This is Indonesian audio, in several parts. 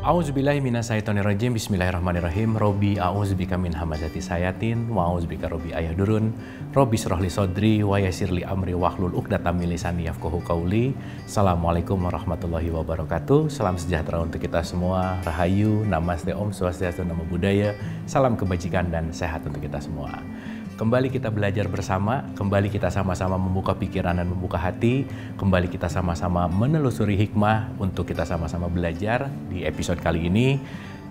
A'udzubillahi minasyaitonirrajim. Bismillahirrahmanirrahim. Robbi a'udzubika min hamazati sayatin wa a'udzubika robbi ayahdurun. Robbi shrahli sodri wa yassirli amri wahlul 'uqdatam min lisani yafqahu qauli. Assalamualaikum warahmatullahi wabarakatuh. Salam sejahtera untuk kita semua. Rahayu, namaste, om swastiastu, namo buddhaya. Salam kebajikan dan sehat untuk kita semua. Kembali kita belajar bersama, kembali kita sama-sama membuka pikiran dan membuka hati, kembali kita sama-sama menelusuri hikmah untuk kita sama-sama belajar. Di episode kali ini,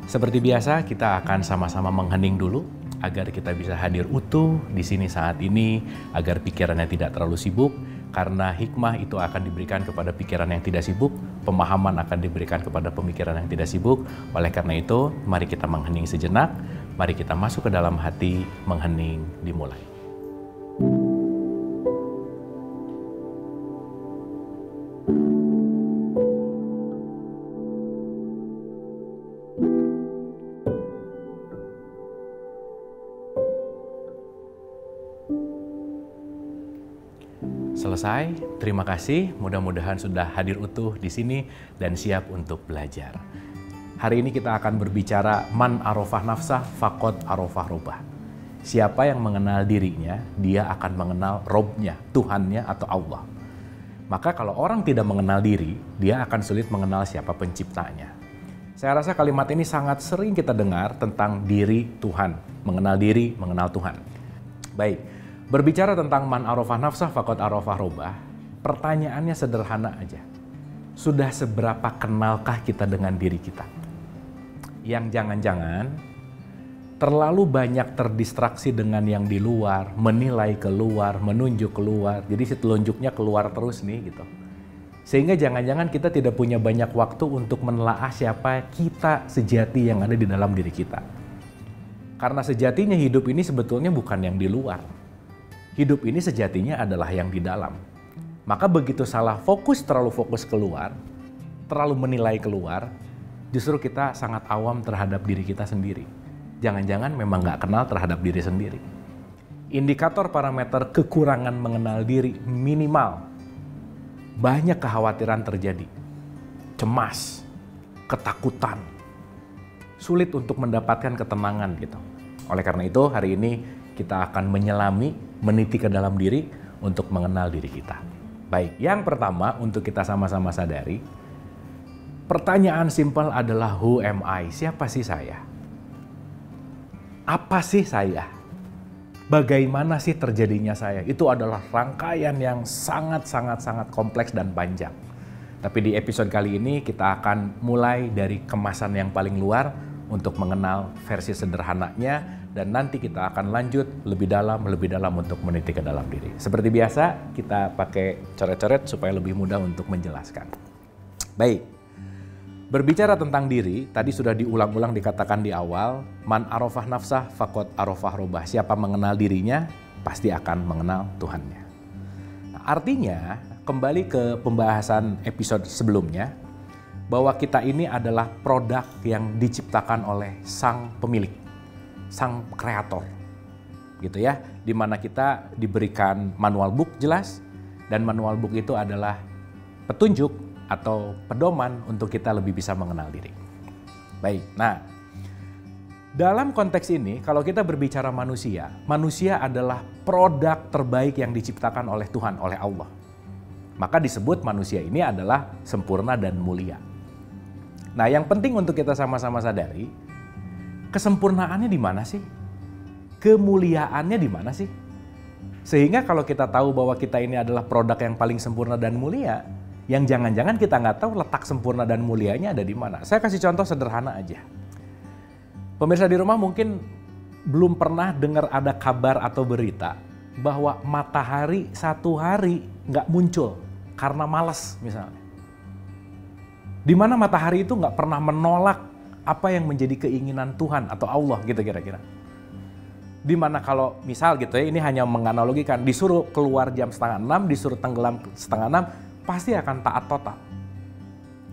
seperti biasa kita akan sama-sama menghening dulu agar kita bisa hadir utuh di sini saat ini, agar pikirannya tidak terlalu sibuk, karena hikmah itu akan diberikan kepada pikiran yang tidak sibuk, pemahaman akan diberikan kepada pemikiran yang tidak sibuk. Oleh karena itu, mari kita menghening sejenak. Mari kita masuk ke dalam hati, menghening, dimulai. Selesai, terima kasih. Mudah-mudahan sudah hadir utuh di sini dan siap untuk belajar. Hari ini kita akan berbicara man arafah nafsah faqad arafah robbah. Siapa yang mengenal dirinya, dia akan mengenal Robnya, Tuhannya atau Allah. Maka kalau orang tidak mengenal diri, dia akan sulit mengenal siapa penciptanya. Saya rasa kalimat ini sangat sering kita dengar tentang diri Tuhan, mengenal diri, mengenal Tuhan. Baik, berbicara tentang man arafah nafsah faqad arafah robbah, pertanyaannya sederhana aja. Sudah seberapa kenalkah kita dengan diri kita? Yang jangan-jangan terlalu banyak terdistraksi dengan yang di luar, menilai keluar, menunjuk keluar. Jadi si telunjuknya keluar terus nih gitu. Sehingga jangan-jangan kita tidak punya banyak waktu untuk menelaah siapa kita sejati yang ada di dalam diri kita. Karena sejatinya hidup ini sebetulnya bukan yang di luar. Hidup ini sejatinya adalah yang di dalam. Maka begitu salah fokus, terlalu fokus keluar, terlalu menilai keluar, justru kita sangat awam terhadap diri kita sendiri. Jangan-jangan memang nggak kenal terhadap diri sendiri. Indikator parameter kekurangan mengenal diri minimal. Banyak kekhawatiran terjadi. Cemas, ketakutan. Sulit untuk mendapatkan ketenangan gitu. Oleh karena itu hari ini kita akan menyelami, meniti ke dalam diri untuk mengenal diri kita. Baik, yang pertama untuk kita sama-sama sadari, pertanyaan simpel adalah who am I? Siapa sih saya? Apa sih saya? Bagaimana sih terjadinya saya? Itu adalah rangkaian yang sangat kompleks dan panjang. Tapi di episode kali ini kita akan mulai dari kemasan yang paling luar untuk mengenal versi sederhananya, dan nanti kita akan lanjut lebih dalam untuk meniti ke dalam diri. Seperti biasa, kita pakai coret-coret supaya lebih mudah untuk menjelaskan. Baik. Berbicara tentang diri, tadi sudah diulang-ulang dikatakan di awal, man arafah nafsah faqad arafah robbah. Siapa mengenal dirinya, pasti akan mengenal Tuhannya. Nah, artinya, kembali ke pembahasan episode sebelumnya, bahwa kita ini adalah produk yang diciptakan oleh sang pemilik, sang kreator. Gitu ya, di mana kita diberikan manual book jelas, dan manual book itu adalah petunjuk atau pedoman untuk kita lebih bisa mengenal diri. Baik, nah dalam konteks ini kalau kita berbicara manusia adalah produk terbaik yang diciptakan oleh Tuhan, oleh Allah. Maka disebut manusia ini adalah sempurna dan mulia. Nah yang penting untuk kita sama-sama sadari, kesempurnaannya di mana sih? Kemuliaannya di mana sih? Sehingga kalau kita tahu bahwa kita ini adalah produk yang paling sempurna dan mulia, yang jangan-jangan kita nggak tahu letak sempurna dan mulianya ada di mana. Saya kasih contoh sederhana aja. Pemirsa di rumah mungkin belum pernah dengar ada kabar atau berita bahwa matahari satu hari nggak muncul karena malas misalnya. Di mana matahari itu nggak pernah menolak apa yang menjadi keinginan Tuhan atau Allah gitu kira-kira. Di mana kalau misal gitu ya, ini hanya menganalogikan, disuruh keluar jam 5:30, disuruh tenggelam 5:30, pasti akan taat total.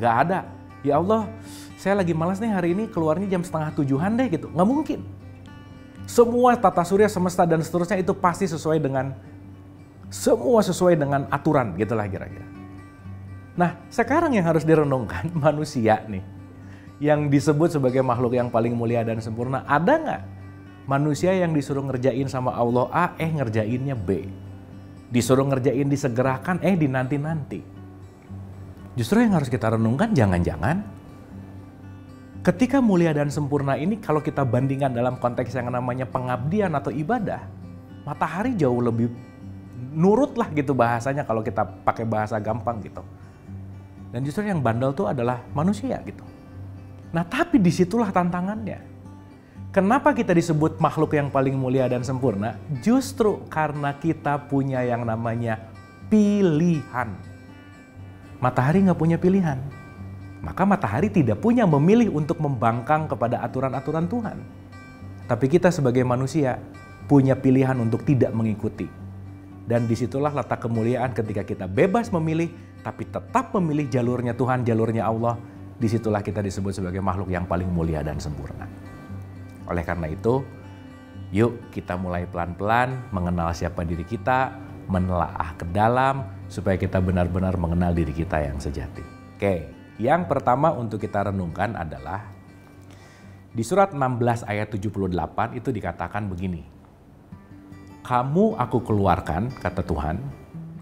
Gak ada, ya Allah saya lagi malas nih hari ini keluarnya jam 6:30 deh gitu. Gak mungkin. Semua tata surya, semesta dan seterusnya itu pasti sesuai dengan aturan gitulah kira-kira. Nah sekarang yang harus direnungkan manusia nih. yang disebut sebagai makhluk yang paling mulia dan sempurna? Ada nggak manusia yang disuruh ngerjain sama Allah A, ngerjainnya B? Disuruh ngerjain disegerakan, dinanti-nanti. Justru yang harus kita renungkan, jangan-jangan ketika mulia dan sempurna ini kalau kita bandingkan dalam konteks yang namanya pengabdian atau ibadah, matahari jauh lebih nurut lah gitu bahasanya kalau kita pakai bahasa gampang gitu. Dan justru yang bandel tuh adalah manusia gitu. Nah tapi disitulah tantangannya. Kenapa kita disebut makhluk yang paling mulia dan sempurna? Justru karena kita punya yang namanya pilihan. Matahari nggak punya pilihan. Maka matahari tidak punya memilih untuk membangkang kepada aturan-aturan Tuhan. Tapi kita sebagai manusia punya pilihan untuk tidak mengikuti. Dan disitulah letak kemuliaan ketika kita bebas memilih, tapi tetap memilih jalurnya Tuhan, jalurnya Allah. Disitulah kita disebut sebagai makhluk yang paling mulia dan sempurna. Oleh karena itu, yuk kita mulai pelan-pelan mengenal siapa diri kita, menelaah ke dalam, supaya kita benar-benar mengenal diri kita yang sejati. Oke, yang pertama untuk kita renungkan adalah di surat 16 ayat 78 itu dikatakan begini. Kamu aku keluarkan, kata Tuhan.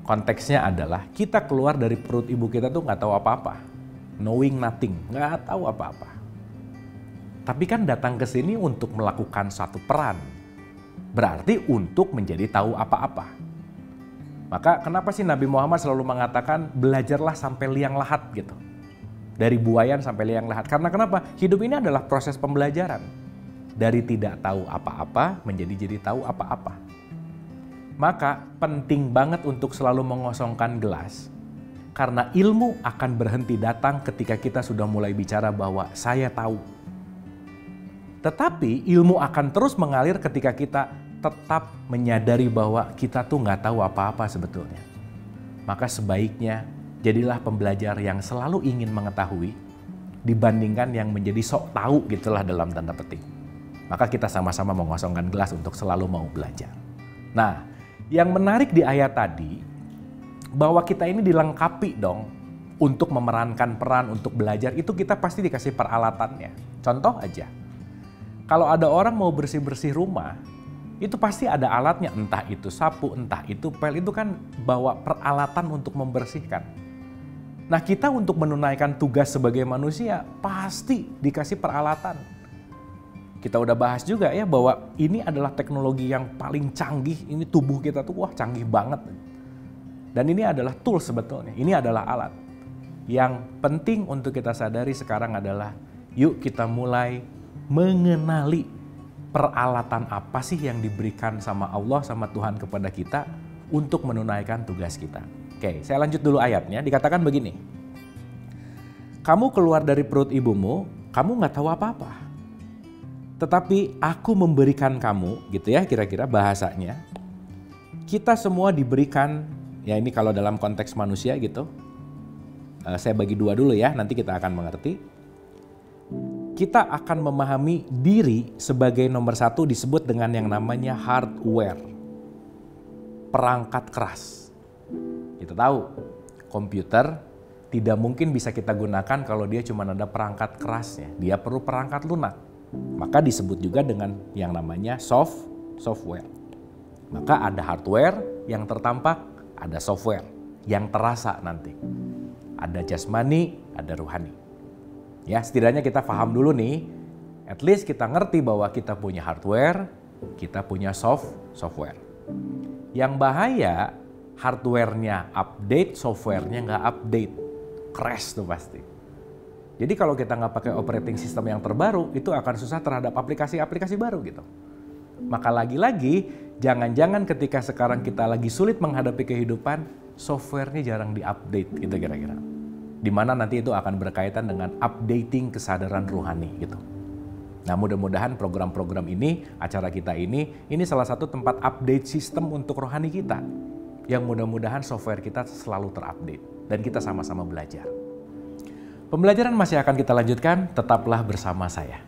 Konteksnya adalah kita keluar dari perut ibu kita tuh nggak tahu apa-apa. Knowing nothing, nggak tahu apa-apa. Tapi kan datang ke sini untuk melakukan satu peran. Berarti untuk menjadi tahu apa-apa. Maka kenapa sih Nabi Muhammad selalu mengatakan belajarlah sampai liang lahat gitu. Dari buayan sampai liang lahat. Karena kenapa? Hidup ini adalah proses pembelajaran. Dari tidak tahu apa-apa menjadi jadi tahu apa-apa. Maka penting banget untuk selalu mengosongkan gelas. Karena ilmu akan berhenti datang ketika kita sudah mulai bicara bahwa saya tahu. Tetapi ilmu akan terus mengalir ketika kita tetap menyadari bahwa kita tuh nggak tahu apa-apa sebetulnya. Maka sebaiknya jadilah pembelajar yang selalu ingin mengetahui dibandingkan yang menjadi sok tahu gitulah dalam tanda petik. Maka kita sama-sama mengosongkan gelas untuk selalu mau belajar. Nah, yang menarik di ayat tadi, bahwa kita ini dilengkapi dong untuk memerankan peran, untuk belajar, itu kita pasti dikasih peralatannya. Contoh aja, kalau ada orang mau bersih-bersih rumah, itu pasti ada alatnya, entah itu sapu, entah itu pel, itu kan bawa peralatan untuk membersihkan. Nah kita untuk menunaikan tugas sebagai manusia, pasti dikasih peralatan. Kita udah bahas juga ya bahwa ini adalah teknologi yang paling canggih, ini tubuh kita tuh wah canggih banget. Dan ini adalah tool sebetulnya, ini adalah alat. Yang penting untuk kita sadari sekarang adalah yuk kita mulai mengenali peralatan apa sih yang diberikan sama Allah, sama Tuhan kepada kita untuk menunaikan tugas kita. Oke, saya lanjut dulu ayatnya, dikatakan begini. Kamu keluar dari perut ibumu, kamu nggak tahu apa-apa. Tetapi aku memberikan kamu, gitu ya kira-kira bahasanya. Kita semua diberikan, ya ini kalau dalam konteks manusia gitu, saya bagi dua dulu ya, nanti kita akan mengerti. Kita akan memahami diri sebagai nomor satu disebut dengan yang namanya hardware, perangkat keras. Kita tahu, komputer tidak mungkin bisa kita gunakan kalau dia cuma ada perangkat kerasnya, dia perlu perangkat lunak. Maka disebut juga dengan yang namanya software. Maka ada hardware yang tertampak, ada software yang terasa nanti. Ada jasmani, ada ruhani. Ya, setidaknya kita paham dulu nih. At least kita ngerti bahwa kita punya hardware, kita punya software. Yang bahaya, hardware-nya update, software-nya nggak update. Crash tuh pasti. Jadi kalau kita nggak pakai operating system yang terbaru, itu akan susah terhadap aplikasi-aplikasi baru gitu. Maka lagi-lagi, jangan-jangan ketika sekarang kita lagi sulit menghadapi kehidupan, software-nya jarang diupdate gitu kira-kira. Dimana nanti itu akan berkaitan dengan updating kesadaran ruhani gitu. Nah mudah-mudahan program-program ini, acara kita ini salah satu tempat update sistem untuk rohani kita. Yang mudah-mudahan software kita selalu terupdate dan kita sama-sama belajar. Pembelajaran masih akan kita lanjutkan, tetaplah bersama saya.